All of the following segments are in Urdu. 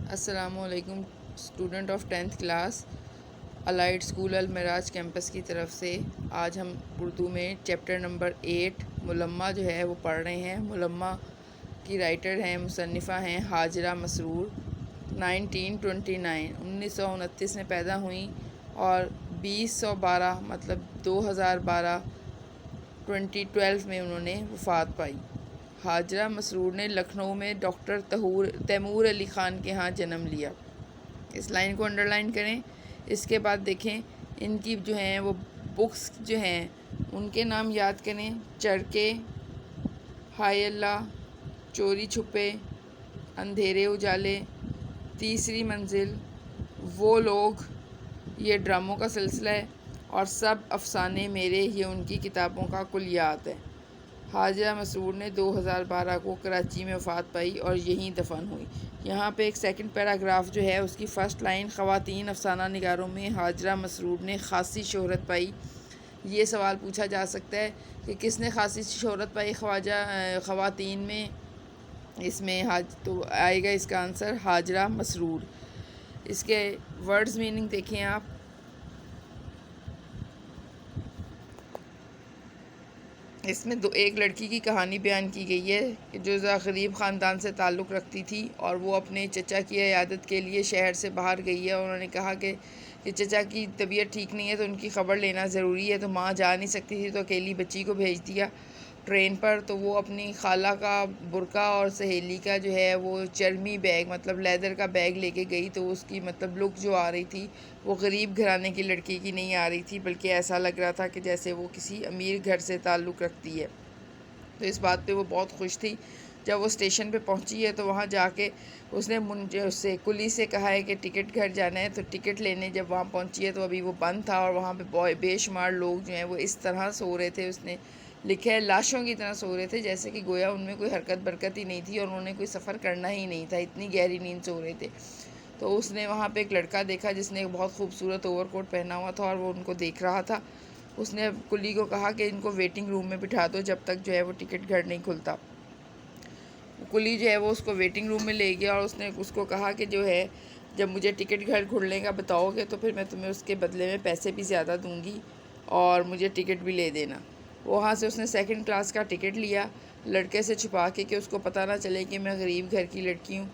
السلام علیکم student of 10th class elite school Al-Miraj campus کی طرف سے آج ہم اردو میں چیپٹر نمبر 8 ملمہ جو ہے وہ پڑھ رہے ہیں۔ ملمہ کی رائٹر ہیں، مصنفہ ہیں ہاجرہ مسرور۔ 1929 میں پیدا ہوئیں اور 2012 مطلب 2012 2012 میں انہوں نے وفات پائی۔ ہاجرہ مسرور نے لکھنؤ میں ڈاکٹر تیمور علی خان کے ہاں جنم لیا۔ اس لائن کو انڈر لائن کریں۔ اس کے بعد دیکھیں ان کی جو ہیں وہ بکس جو ہیں ان کے نام یاد کریں: چرکے، ہائے اللہ، چوری چھپے، اندھیرے اجالے، تیسری منزل، وہ لوگ، یہ ڈراموں کا سلسلہ ہے، اور سب افسانے میرے، یہ ان کی کتابوں کا کلیات ہے۔ ہاجرہ مسرور نے 2012 کو کراچی میں وفات پائی اور یہیں دفن ہوئی۔ یہاں پہ ایک سیکنڈ پیراگراف جو ہے اس کی فرسٹ لائن: خواتین افسانہ نگاروں میں ہاجرہ مسرور نے خاصی شہرت پائی۔ یہ سوال پوچھا جا سکتا ہے کہ کس نے خاصی شہرت پائی خواتین میں؟ اس میں تو آئے گا اس کا آنسر ہاجرہ مسرور۔ اس کے ورڈز میننگ دیکھیں آپ۔ اس میں ایک لڑکی کی کہانی بیان کی گئی ہے کہ جو غریب خاندان سے تعلق رکھتی تھی اور وہ اپنے چچا کی عیادت کے لیے شہر سے باہر گئی ہے۔ انہوں نے کہا کہ چچا کی طبیعت ٹھیک نہیں ہے تو ان کی خبر لینا ضروری ہے، تو ماں جا نہیں سکتی تھی تو اکیلی بچی کو بھیج دیا ٹرین پر۔ تو وہ اپنی خالہ کا برقع اور سہیلی کا جو ہے وہ چرمی بیگ مطلب لیدر کا بیگ لے کے گئی، تو اس کی مطلب لک جو آ رہی تھی وہ غریب گھرانے کی لڑکی کی نہیں آ رہی تھی، بلکہ ایسا لگ رہا تھا کہ جیسے وہ کسی امیر گھر سے تعلق رکھتی ہے۔ تو اس بات پہ وہ بہت خوش تھی۔ جب وہ اسٹیشن پہ پہنچی ہے تو وہاں جا کے اس نے کلی سے کہا ہے کہ ٹکٹ گھر جانا ہے، تو ٹکٹ لینے جب وہاں پہنچی ہے تو ابھی وہ بند تھا، اور وہاں پہ بے شمار لوگ جو ہیں وہ اس طرح سو رہے تھے، اس نے لکھا ہے لاشوں کی طرح سو رہے تھے، جیسے کہ گویا ان میں کوئی حرکت برکت ہی نہیں تھی اور انہوں نے کوئی سفر کرنا ہی نہیں تھا، اتنی گہری نیند سو رہے تھے۔ تو اس نے وہاں پہ ایک لڑکا دیکھا جس نے ایک بہت خوبصورت اوور کوٹ پہنا ہوا تھا اور وہ ان کو دیکھ رہا تھا۔ اس نے کلی کو کہا کہ ان کو ویٹنگ روم میں بٹھا دو جب تک جو ہے وہ ٹکٹ گھر نہیں کھلتا۔ کلی جو ہے وہ اس کو ویٹنگ روم میں لے گیا اور اس نے اس کو کہا کہ جو ہے جب مجھے ٹکٹ گھر کھلنے کا بتاؤ گے تو پھر میں تمہیں اس کے بدلے میں پیسے بھی زیادہ دوں گی اور مجھے ٹکٹ بھی لے دینا۔ وہاں سے اس نے سیکنڈ کلاس کا ٹکٹ لیا لڑکے سے چھپا کے کہ اس کو پتہ نہ چلے کہ میں غریب گھر کی لڑکی ہوں۔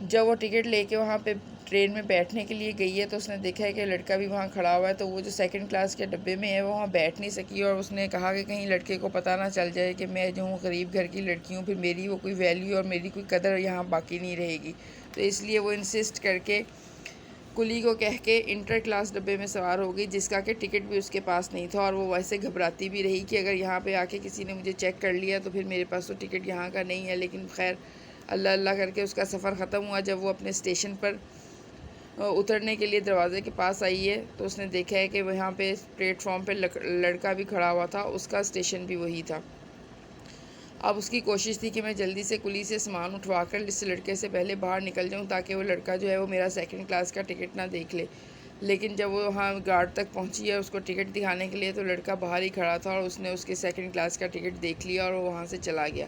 جب وہ ٹکٹ لے کے وہاں پہ ٹرین میں بیٹھنے کے لیے گئی ہے تو اس نے دیکھا ہے کہ لڑکا بھی وہاں کھڑا ہوا ہے، تو وہ جو سیکنڈ کلاس کے ڈبے میں ہے وہ وہاں بیٹھ نہیں سکی، اور اس نے کہا کہ کہیں لڑکے کو پتہ نہ چل جائے کہ میں جو ہوں غریب گھر کی لڑکی ہوں، پھر میری وہ کوئی ویلیو اور میری کوئی قدر یہاں باقی نہیں رہے گی۔ تو اس لیے وہ انسسٹ کر کے کلی کو کہہ کے انٹر کلاس ڈبے میں سوار ہو گئی، جس کا کہ ٹکٹ بھی اس کے پاس نہیں تھا، اور وہ ویسے گھبراتی بھی رہی کہ اگر یہاں پہ آ کے کسی نے مجھے چیک کر لیا تو پھر میرے پاس تو ٹکٹ یہاں کا نہیں ہے۔ لیکن خیر اللہ اللہ کر کے اس کا سفر ختم ہوا۔ جب وہ اپنے اسٹیشن پر اترنے کے لیے دروازے کے پاس آئی ہے تو اس نے دیکھا ہے کہ وہاں پہ پلیٹ فارم پہ لڑکا بھی کھڑا ہوا تھا، اس کا اسٹیشن بھی وہی تھا۔ اب اس کی کوشش تھی کہ میں جلدی سے کلی سے سامان اٹھوا کر اس لڑکے سے پہلے باہر نکل جاؤں تاکہ وہ لڑکا جو ہے وہ میرا سیکنڈ کلاس کا ٹکٹ نہ دیکھ لے۔ لیکن جب وہ وہاں گارڈ تک پہنچی ہے اس کو ٹکٹ دکھانے کے لیے تو لڑکا باہر ہی کھڑا تھا اور اس نے اس کے سیکنڈ کلاس کا ٹکٹ دیکھ لیا اور وہ وہاں سے چلا گیا۔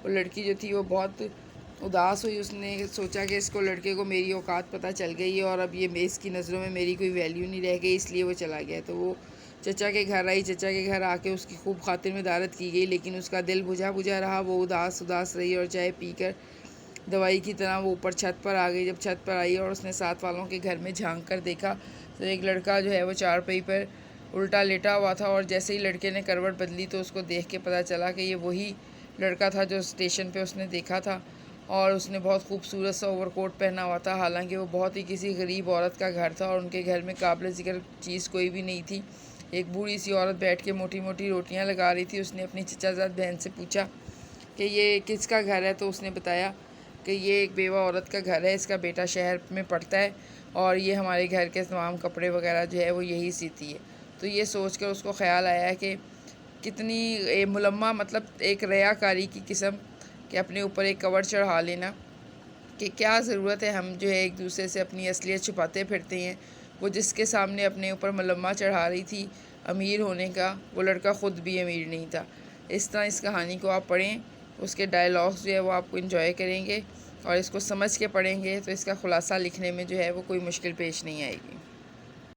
وہ لڑکی جو تھی وہ بہت اداس ہوئی، اس نے سوچا کہ اس کو لڑکے کو میری اوقات پتہ چل گئی ہے اور اب یہ اس کی نظروں میں میری کوئی ویلیو نہیں رہ گئی، اس لیے وہ چلا گیا۔ تو وہ چچا کے گھر آئی، چچا کے گھر آ کے اس کی خوب خاطر مدارت کی گئی، لیکن اس کا دل بجھا رہا، وہ اداس رہی اور چائے پی کر دوائی کی طرح وہ اوپر چھت پر آ گئی۔ جب چھت پر آئی اور اس نے ساتھ والوں کے گھر میں جھانک کر دیکھا تو ایک لڑکا جو ہے وہ چارپائی پر الٹا لیٹا ہوا تھا، اور جیسے ہی لڑکے نے کروٹ بدلی تو اس کو دیکھ کے پتہ چلا کہ یہ وہی لڑکا تھا جو اسٹیشن پہ اس نے دیکھا تھا، اور اس نے بہت خوبصورت سا اوور کوٹ پہنا ہوا تھا، حالانکہ وہ بہت ہی کسی غریب عورت کا گھر تھا اور ان کے گھر میں قابل ذکر چیز کوئی بھی نہیں تھی۔ ایک بوڑھی سی عورت بیٹھ کے موٹی موٹی روٹیاں لگا رہی تھی۔ اس نے اپنی چچا زاد بہن سے پوچھا کہ یہ کس کا گھر ہے، تو اس نے بتایا کہ یہ ایک بیوہ عورت کا گھر ہے، اس کا بیٹا شہر میں پڑھتا ہے اور یہ ہمارے گھر کے تمام کپڑے وغیرہ جو ہے وہ یہی سیتی ہے۔ تو یہ سوچ کر اس کو خیال آیا کہ کتنی ملمہ مطلب ایک ریاکاری کی قسم کہ اپنے اوپر ایک کور چڑھا لینا، کہ کیا ضرورت ہے ہم جو ہے ایک دوسرے سے اپنی اصلیت چھپاتے پھرتے ہیں۔ وہ جس کے سامنے اپنے اوپر ملمہ چڑھا رہی تھی امیر ہونے کا، وہ لڑکا خود بھی امیر نہیں تھا۔ اس طرح اس کہانی کو آپ پڑھیں، اس کے ڈائلاگز جو ہے وہ آپ کو انجوائے کریں گے۔ اور اس کو سمجھ کے پڑھیں گے تو اس کا خلاصہ لکھنے میں جو ہے وہ کوئی مشکل پیش نہیں آئے گی۔